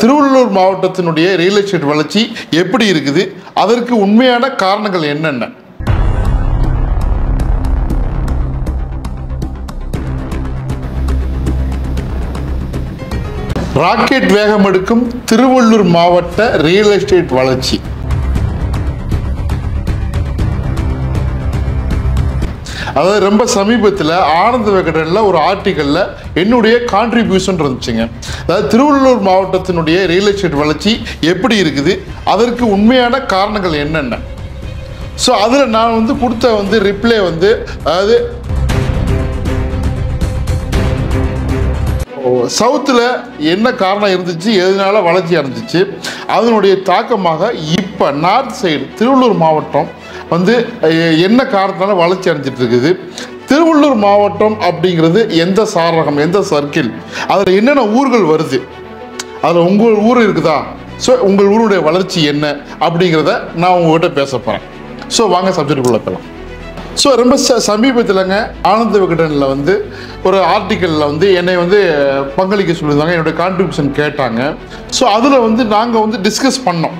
திருவள்ளூர் மாவட்டத்தினுடைய real estate வளர்ச்சி எப்படி இருக்குது, அதற்கு உண்மையான காரணங்கள் என்னென்ன? ராக்கெட் வேகம் எடுக்கும் திருவள்ளூர் மாவட்ட ரியல் எஸ்டேட் வளர்ச்சி. அதாவது ரொம்ப சமீபத்தில் ஆனந்த விகடனில் ஒரு ஆர்டிக்கலில் என்னுடைய கான்ட்ரிபியூஷன் இருந்துச்சுங்க. அதாவது திருவள்ளூர் மாவட்டத்தினுடைய ரியல் எஸ்டேட் வளர்ச்சி எப்படி இருக்குது, அதற்கு உண்மையான காரணங்கள் என்னென்ன. ஸோ அதில் நான் கொடுத்த ரிப்ளை அதாவது சவுத்தில் என்ன காரணம் இருந்துச்சு, எதனால வளர்ச்சி அடைஞ்சிச்சு, அதனுடைய தாக்கமாக இப்போ நார்த் சைடு திருவள்ளூர் மாவட்டம் என்ன காரணத்தால வளர்ச்சி அடைஞ்சிட்டு இருக்குது. திருவள்ளூர் மாவட்டம் அப்படிங்கிறது எந்த சாரகம், எந்த சர்க்கிள், அதில் என்னென்ன ஊர்கள் வருது, அதில் உங்கள் ஊர் இருக்குதா, ஸோ உங்கள் ஊருடைய வளர்ச்சி என்ன அப்படிங்கிறத நான் உங்கள்கிட்ட பேச போகிறேன். ஸோ வாங்க சப்ஜெக்டுக்குள்ளே போகலாம். ஸோ ரொம்ப சமீபத்தில்ங்க ஆனந்த விகடனில் ஒரு ஆர்டிக்கலில் என்னை பங்களிக்க சொல்லியிருந்தாங்க, என்னுடைய கான்ட்ரிபியூஷன் கேட்டாங்க. ஸோ அதில் நாங்கள் டிஸ்கஸ் பண்ணோம்.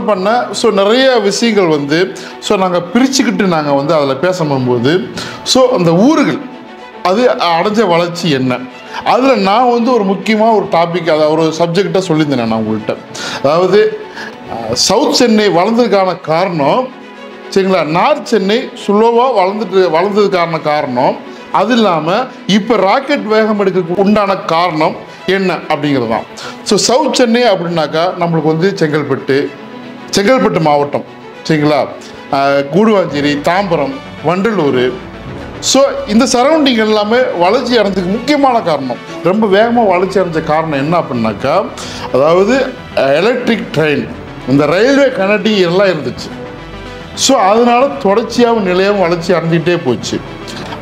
பண்ண ஸோ நிறைய விஷயங்கள் ஸோ நாங்கள் பிரிச்சுக்கிட்டு நாங்கள் அதில் பேசும்போது ஸோ அந்த ஊர்கள் அது அடைஞ்ச வளர்ச்சி என்ன, அதில் நான் ஒரு முக்கியமாக ஒரு டாபிக், அதை ஒரு சப்ஜெக்டாக சொல்லியிருந்தேன் நான் உங்கள்கிட்ட. அதாவது சவுத் சென்னை வளர்ந்ததுக்கான காரணம் சரிங்களா, நார்த் சென்னை ஸ்லோவாக வளர்ந்ததுக்கான காரணம், அது இல்லாமல் இப்போ ராக்கெட் வேகம் எடுக்க உண்டான காரணம் என்ன அப்படிங்கிறது தான். ஸோ சவுத் சென்னை அப்படின்னாக்கா நம்மளுக்கு செங்கல்பட்டு மாவட்டம் சரிங்களா, கூடுவாஞ்சேரி, தாம்பரம், வண்டலூர், ஸோ இந்த சரௌண்டிங் எல்லாமே வளர்ச்சி அடைஞ்சதுக்கு முக்கியமான காரணம், ரொம்ப வேகமாக வளர்ச்சி அடைஞ்ச காரணம் என்ன அப்படின்னாக்கா, அதாவது எலக்ட்ரிக் ட்ரெயின், இந்த ரயில்வே கனெக்டிங் எல்லாம் இருந்துச்சு. ஸோ அதனால தொடர்ச்சியாகவும் நிலையாகவும் வளர்ச்சி அடைஞ்சிக்கிட்டே போச்சு.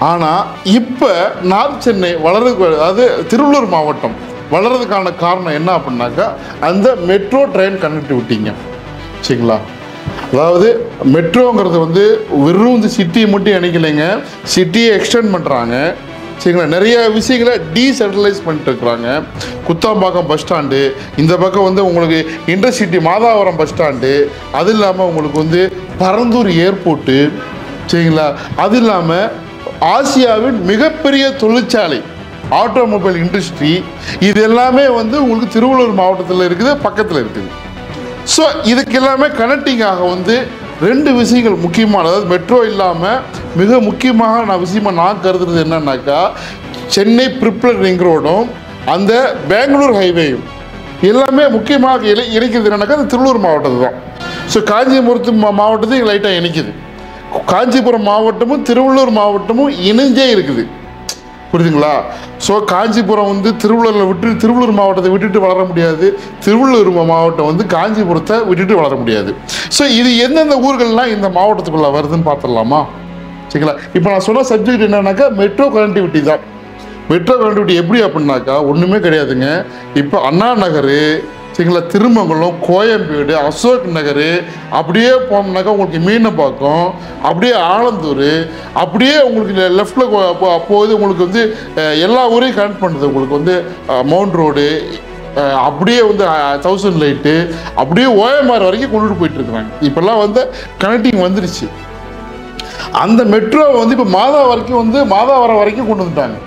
ஆனால் இப்போ நார்த் சென்னை அதாவது திருவள்ளூர் மாவட்டம் வளர்றதுக்கான காரணம் என்ன அப்படின்னாக்கா, அந்த மெட்ரோ ட்ரெயின் கனெக்டிவிட்டிங்க சரிங்களா. அதாவது மெட்ரோங்கிறது வெறும் சிட்டியை மட்டும் இணைக்கலைங்க, சிட்டியை எக்ஸ்டெண்ட் பண்ணுறாங்க சரிங்களா. நிறைய விஷயங்களை டீசென்ட்ரலைஸ் பண்ணிட்டு இருக்கிறாங்க. குத்தாம்பாக்கம் பஸ் ஸ்டாண்டு, இந்த பக்கம் உங்களுக்கு இன்டர்சிட்டி மாதாவரம் பஸ் ஸ்டாண்டு, அது இல்லாமல் உங்களுக்கு பரந்தூர் ஏர்போர்ட்டு சரிங்களா, அது இல்லாமல் ஆசியாவின் மிகப்பெரிய தொழிற்சாலை ஆட்டோமொபைல் இண்டஸ்ட்ரி, இது எல்லாமே உங்களுக்கு திருவள்ளூர் மாவட்டத்தில் இருக்குது, பக்கத்தில் இருக்குது. ஸோ இதுக்கு எல்லாமே கனெக்டிங்காக ரெண்டு விஷயங்கள் முக்கியமானது. அதாவது மெட்ரோ இல்லாமல் மிக முக்கியமாக நான் கருதுறது என்னன்னாக்கா, சென்னை பிரிப்ளர் ரிங் ரோடும் அந்த பெங்களூர் ஹைவேயும் எல்லாமே முக்கியமாக இணைக்கிறது என்னன்னாக்கா அந்த திருவள்ளூர் மாவட்டத்தை தான். ஸோ காஞ்சிபுரத்து மாவட்டத்தையும் லைட்டாக இணைக்குது. காஞ்சிபுரம் மாவட்டமும் திருவள்ளூர் மாவட்டமும் இணைஞ்சே இருக்குது, புரியுதுங்களா. ஸோ காஞ்சிபுரம் திருவள்ளூர் மாவட்டத்தை விட்டுட்டு வளர முடியாது, திருவள்ளூர் மாவட்டம் காஞ்சிபுரத்தை விட்டுட்டு வளர முடியாது. ஸோ இது எந்தெந்த ஊர்கள்லாம் இந்த மாவட்டத்துக்குள்ளே வருதுன்னு பார்த்துடலாமா சரிங்களா. இப்போ நான் சொன்ன சப்ஜெக்ட் என்னன்னாக்கா மெட்ரோ கனெக்டிவிட்டி தான். மெட்ரோ கனெக்டிவிட்டி எப்படி அப்படின்னாக்கா ஒன்றுமே கிடையாதுங்க. இப்போ அண்ணா நகர் சரிங்களா, திருமங்கலம், கோயம்பேடு, அசோக் நகர், அப்படியே போனோம்னாக்கா உங்களுக்கு மீனம்பாக்கம், அப்படியே ஆலந்தூர், அப்படியே உங்களுக்கு லெஃப்டில் போகுது உங்களுக்கு எல்லா ஊரையும் கனெக்ட் பண்ணுறது. உங்களுக்கு மவுண்ட் ரோடு, அப்படியே 1000 லைட்டு, அப்படியே ஓஎம்ஆர் வரைக்கும் கொண்டுட்டு போயிட்டு இருக்கிறாங்க. இப்போல்லாம் கனெக்டிங் வந்துருச்சு. அந்த மெட்ரோவை இப்போ மாதாவரம் வரைக்கும் கொண்டு வந்துட்டாங்க.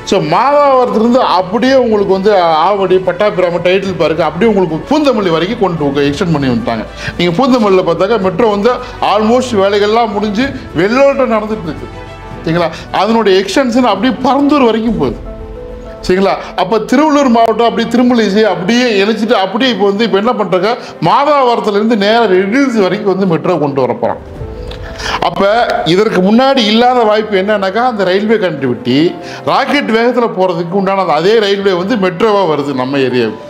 ஸோ மாதாவரத்துலேருந்து அப்படியே உங்களுக்கு ஆவடி, பட்டாபிராம, டைட்டில் பார்க்கு, அப்படியே உங்களுக்கு பூந்தமல்லி வரைக்கும் கொண்டு எக்ஸ்டெண்ட் பண்ணி வந்துட்டாங்க. நீங்கள் பூந்தமல்லியில் பார்த்தாக்கா மெட்ரோ ஆல்மோஸ்ட் வேலைகள்லாம் முடிஞ்சு வெள்ளோட்டம் நடந்துட்டு இருக்கு சரிங்களா. அதனுடைய எக்ஸ்டென்ஷன் அப்படியே பரந்தூர் வரைக்கும் போகுது சரிங்களா. அப்போ திருவள்ளூர் மாவட்டம் அப்படியே திருமலிசை அப்படியே இணைச்சிட்டு அப்படியே இப்போ என்ன பண்ணுறாங்க, மாதாவரத்துலேருந்து நேராக ரெடில்ஸ் வரைக்கும் மெட்ரோ கொண்டு வர போகிறாங்க. அப்போ இதற்கு முன்னாடி இல்லாத வாய்ப்பு என்னன்னாக்கா, அந்த ரயில்வே கனெக்டிவிட்டி ராக்கெட் வேகத்தில் போகிறதுக்கு உண்டான அதே ரயில்வே மெட்ரோவாக வருது நம்ம ஏரியாவுக்கு.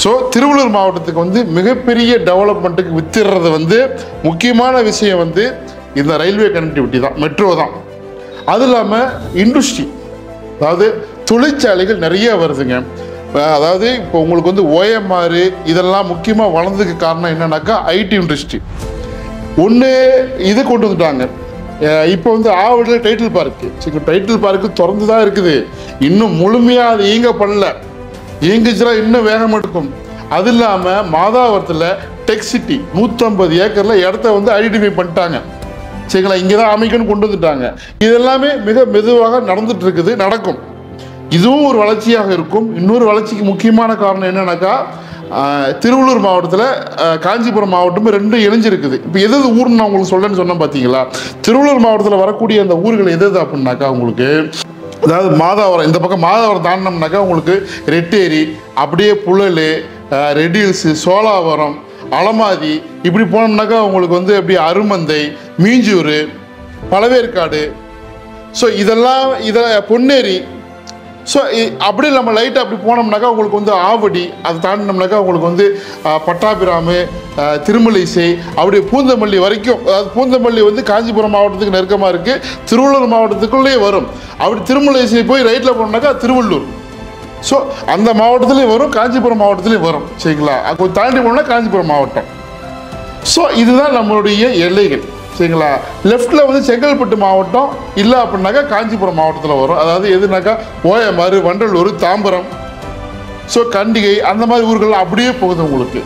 ஸோ திருவள்ளூர் மாவட்டத்துக்கு மிகப்பெரிய டெவலப்மெண்ட்டுக்கு வித்துறது முக்கியமான விஷயம் இந்த ரயில்வே கனெக்டிவிட்டி தான், மெட்ரோ தான். அது இல்லாமல் இண்டஸ்ட்ரி, அதாவது தொழிற்சாலைகள் நிறைய வருதுங்க. அதாவது இப்போ உங்களுக்கு ஓஎம்ஆர் இதெல்லாம் முக்கியமாக வளர்ந்ததுக்கு காரணம் என்னன்னாக்கா ஐடி இண்டஸ்ட்ரி. ஒன்று இது கொண்டு வந்துட்டாங்க. இப்போ ஆவடியில் டைட்டில் பார்க்கு திறந்து தான் இருக்குது, இன்னும் முழுமையாக அது இயங்க பண்ணல. இயங்குச்சுன்னா இன்னும் வேகம் எடுக்கும். அது இல்லாமல் மாதாவரத்தில் டெக் சிட்டி 150 ஏக்கரில் இடத்த வந்து ஐடென்டிஃபை பண்ணிட்டாங்க. சரிங்களா, இங்கே தான் அமைக்கணும்னு கொண்டு வந்துட்டாங்க. இதெல்லாமே மிக மெதுவாக நடந்துட்டு இருக்குது, நடக்கும். இதுவும் ஒரு வளர்ச்சியாக இருக்கும். இன்னொரு வளர்ச்சிக்கு முக்கியமான காரணம் என்னன்னாக்கா, திருவள்ளூர் மாவட்டத்தில் காஞ்சிபுரம் மாவட்டமும் ரெண்டும் இணைஞ்சிருக்குது. இப்போ எது ஊர்னு நான் உங்களுக்கு சொல்றேன்னு சொன்னேன் பார்த்தீங்களா. திருவள்ளூர் மாவட்டத்தில் வரக்கூடிய அந்த ஊர்கள் எது அப்படின்னாக்கா உங்களுக்கு, அதாவது மாதாவரம், இந்த பக்கம் மாதாவரம் தாண்டினோம்னாக்கா உங்களுக்கு ரெட்டேரி, அப்படியே புழல், ரெட் ஹில்ஸ், சோழாவரம், அலமாதி, இப்படி போனோம்னாக்கா உங்களுக்கு வந்து அப்படியே அருமந்தை, மீஞ்சூர், பழவேற்காடு, ஸோ இதெல்லாம் பொன்னேரி, ஸோ அப்படி நம்ம லைட்டாக அப்படி போனோம்னாக்கா உங்களுக்கு வந்து ஆவடி, அதை தாண்டினோம்னாக்கா உங்களுக்கு வந்து பட்டாபிராமு, திருமலைசை, அப்படியே பூந்தமல்லி வரைக்கும். அதாவது பூந்தமல்லி வந்து காஞ்சிபுரம் மாவட்டத்துக்கு நெருக்கமாக இருக்குது, திருவள்ளூர் மாவட்டத்துக்குள்ளேயே வரும். அப்படி திருமலைசை போய் ரைட்டில் போனோம்னாக்கா திருவள்ளூர். ஸோ அந்த மாவட்டத்துலேயும் வரும், காஞ்சிபுரம் மாவட்டத்துலேயும் வரும். சரிங்களா, அப்போ தாண்டி போனோம்னா காஞ்சிபுரம் மாவட்டம். ஸோ இதுதான் நம்மளுடைய எல்லைகள். சரிங்களா, லெஃப்டில் வந்து செங்கல்பட்டு மாவட்டம் இல்லை அப்படின்னாக்கா காஞ்சிபுரம் மாவட்டத்தில் வரும். அதாவது எதுனாக்கா ஓயமாறு, வண்டலூர், தாம்பரம், ஸோ கண்டிகை, அந்த மாதிரி ஊர்கள் அப்படியே போகுது உங்களுக்கு.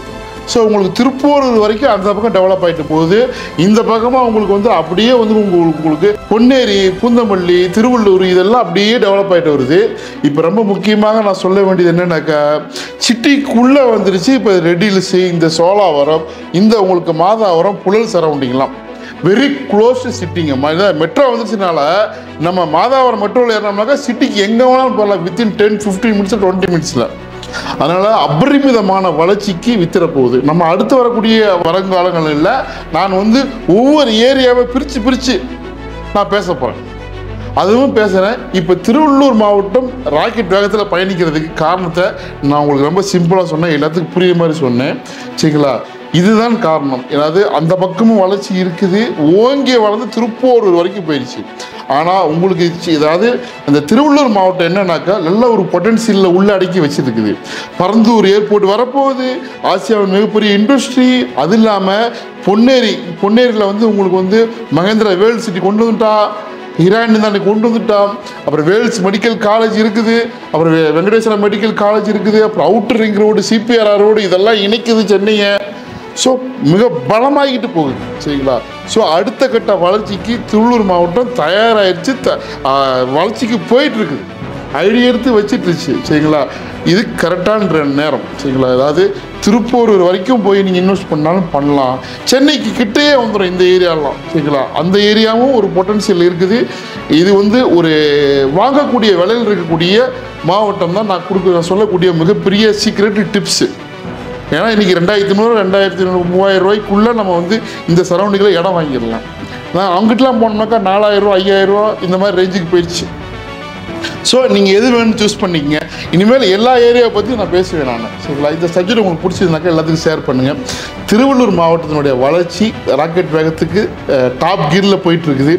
ஸோ உங்களுக்கு திருப்பூர் வரைக்கும் அந்த பக்கம் டெவலப் ஆகிட்டு போகுது. இந்த பக்கமாக உங்களுக்கு வந்து அப்படியே வந்து உங்களுக்கு பொன்னேரி, பூந்தமல்லி, திருவள்ளூர் இதெல்லாம் அப்படியே டெவலப் ஆகிட்டு வருது. இப்போ ரொம்ப முக்கியமாக நான் சொல்ல வேண்டியது என்னன்னாக்கா, சிட்டிக்குள்ளே வந்துருச்சு இப்போ ரெட் ஹில்ஸ், இந்த சோழாவரம், இந்த உங்களுக்கு மாதாவரம், புழல் சரௌண்டிங்லாம் வெரி க்ளோஸ் டு சிட்டிங்க. மெட்ரோ வந்துச்சுனால நம்ம மாதாவரம் மெட்ரோவில் ஏறினோம்னாக்கா சிட்டிக்கு எங்கே வேணாலும் போகலாம், வித்தின் 10-15 மினிட்ஸ் 20 மினிட்ஸில். அதனால் அபரிமிதமான வளர்ச்சிக்கு வித்திர போகுது. நம்ம அடுத்து வரக்கூடிய வருங்காலங்களில் நான் வந்து ஒவ்வொரு ஏரியாவை பிரித்து நான் பேச போகிறேன். அதுவும் பேசுகிறேன். இப்போ திருவள்ளூர் மாவட்டம் ராக்கெட் வேகத்தில் பயணிக்கிறதுக்கு காரணத்தை நான் உங்களுக்கு ரொம்ப சிம்பிளாக சொன்னேன், எல்லாத்துக்கும் புரியுற மாதிரி சொன்னேன். சரிங்களா, இதுதான் காரணம். ஏதாவது அந்த பக்கமும் வளர்ச்சி இருக்குது, ஓங்கிய வளர்ந்து திருப்பூர் வரைக்கும் போயிடுச்சு. ஆனால் உங்களுக்கு ஏதாவது அந்த திருவள்ளூர் மாவட்டம் என்னன்னாக்கா நல்ல ஒரு பொட்டன்சியலில் உள்ள அடக்கி வச்சுருக்குது. பரந்தூர் ஏர்போர்ட் வரப்போகுது, ஆசியாவின் மிகப்பெரிய இண்டஸ்ட்ரி. அது இல்லாமல் பொன்னேரியில் வந்து உங்களுக்கு வந்து மகேந்திரா வேர்ல்ட் சிட்டி கொண்டு வந்துட்டா, ஈரான் தான் கொண்டு வந்துட்டான். அப்புறம் வேல்ஸ் மெடிக்கல் காலேஜ் இருக்குது, அப்புறம் வெங்கடேஸ்வரா மெடிக்கல் காலேஜ் இருக்குது, அப்புறம் outer ring road, CPRR road, இதெல்லாம் இணைக்குது சென்னையை. ஸோ மிக பலமாகிட்டு போகுது. சரிங்களா, ஸோ அடுத்த கட்ட வளர்ச்சிக்கு திருவள்ளூர் மாவட்டம் தயாராகிடுச்சு, வளர்ச்சிக்கு போயிட்டுருக்குது, ஐடியா எடுத்து வச்சிட்ருச்சு. சரிங்களா, இது கரெக்டான நேரம். சரிங்களா, அதாவது திருப்பூர் வரைக்கும் போய் நீங்கள் இன்வெஸ்ட் பண்ணாலும் பண்ணலாம். சென்னைக்கு கிட்டேயே வந்துடும் இந்த ஏரியாலாம். சரிங்களா, அந்த ஏரியாவும் ஒரு பொட்டன்ஷியல் இருக்குது. இது வந்து ஒரு வாங்கக்கூடிய விலையில் இருக்கக்கூடிய மாவட்டம் தான் நான் சொல்லக்கூடிய மிகப்பெரிய சீக்ரெட் டிப்ஸு. ஏன்னா இன்றைக்கி 2500, 2000, 3000 ரூபாய்க்குள்ளே நம்ம வந்து இந்த சரௌண்டிங்கில் இடம் வாங்கிடலாம். நான் அவங்ககிட்டலாம் போனோம்னாக்கா 4000 ரூபா, 5000 ரூபா இந்த மாதிரி ரேஞ்சுக்கு போயிடுச்சு. ஸோ நீங்கள் எது வேணும்னு சூஸ் பண்ணிக்கங்க. இனிமேல் எல்லா ஏரியாவை பற்றி நான் பேசுவேன் நான். சரிங்களா, இந்த சப்ஜெக்ட் உங்களுக்கு பிடிச்சதுனாக்கா எல்லாத்துக்கும் ஷேர் பண்ணுங்கள். திருவள்ளூர் மாவட்டத்தினுடைய வளர்ச்சி ராக்கெட் வேகத்துக்கு டாப் கீரில் போயிட்டுருக்குது,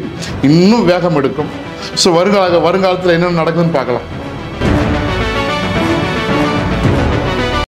இன்னும் வேகம் எடுக்கும். ஸோ வருங்காலத்தில் என்னென்ன நடக்குதுன்னு பார்க்கலாம்.